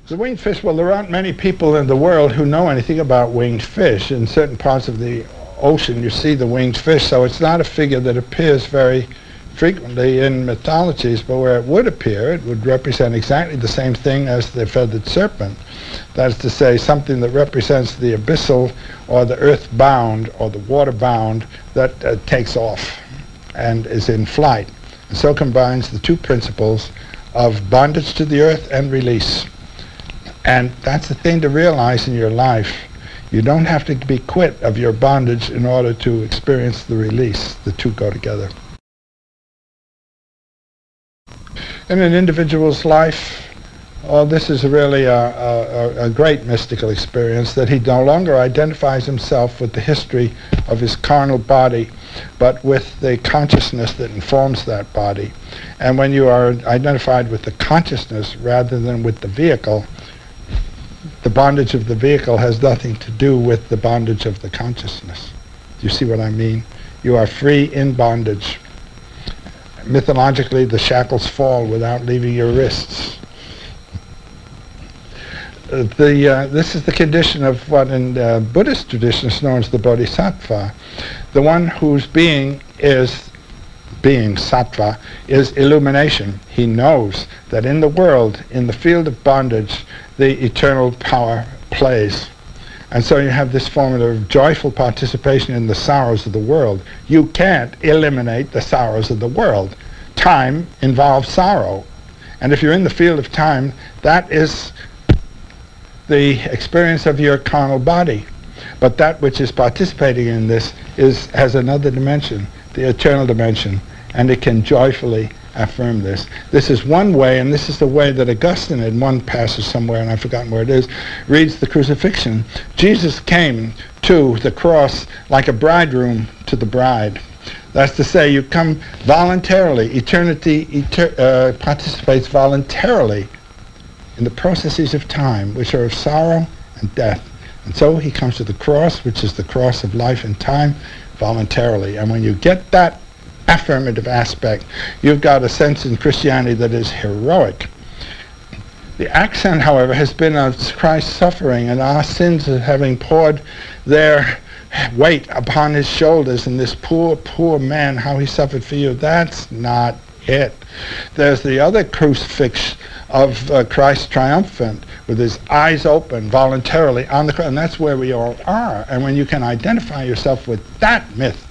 The winged fish, well, there aren't many people in the world who know anything about winged fish. In certain parts of the ocean you see the winged fish, so it's not a figure that appears very frequently in mythologies, but where it would appear, it would represent exactly the same thing as the feathered serpent. That is to say, something that represents the abyssal or the earth-bound or the water-bound that takes off and is in flight. And so combines the two principles of bondage to the earth and release. And that's the thing to realize in your life. You don't have to be quit of your bondage in order to experience the release. The two go together. In an individual's life, this is really a great mystical experience, that he no longer identifies himself with the history of his carnal body, but with the consciousness that informs that body. And when you are identified with the consciousness rather than with the vehicle, the bondage of the vehicle has nothing to do with the bondage of the consciousness. Do you see what I mean? You are free in bondage. Mythologically, the shackles fall without leaving your wrists. This is the condition of what in Buddhist tradition is known as the Bodhisattva. The one whose being sattva, is illumination. He knows that in the world, in the field of bondage, the eternal power plays. And so you have this form of joyful participation in the sorrows of the world. You can't eliminate the sorrows of the world. Time involves sorrow. And if you're in the field of time, that is the experience of your carnal body. But that which is participating in this has another dimension, the eternal dimension, and it can joyfully affirm this. This is one way, and this is the way that Augustine, in one passage somewhere, and I've forgotten where it is, reads the crucifixion. Jesus came to the cross like a bridegroom to the bride. That's to say, you come voluntarily. Eternity participates voluntarily in the processes of time, which are of sorrow and death. And so he comes to the cross, which is the cross of life and time, voluntarily. And when you get that affirmative aspect, you've got a sense in Christianity that is heroic. The accent, however, has been on Christ's suffering and our sins having poured their weight upon his shoulders, and this poor, poor man, how he suffered for you. That's not it. There's the other crucifix of Christ triumphant, with his eyes open voluntarily on the cross, and that's where we all are. And when you can identify yourself with that myth,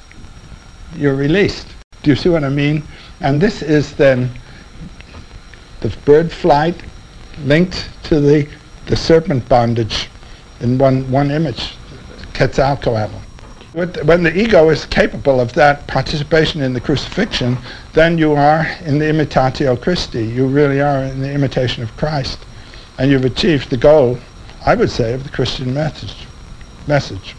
you're released. Do you see what I mean? And this is then the bird flight linked to the serpent bondage in one image, Quetzalcoatl. When the ego is capable of that participation in the crucifixion, then you are in the imitatio Christi. You really are in the imitation of Christ. And you've achieved the goal, I would say, of the Christian message.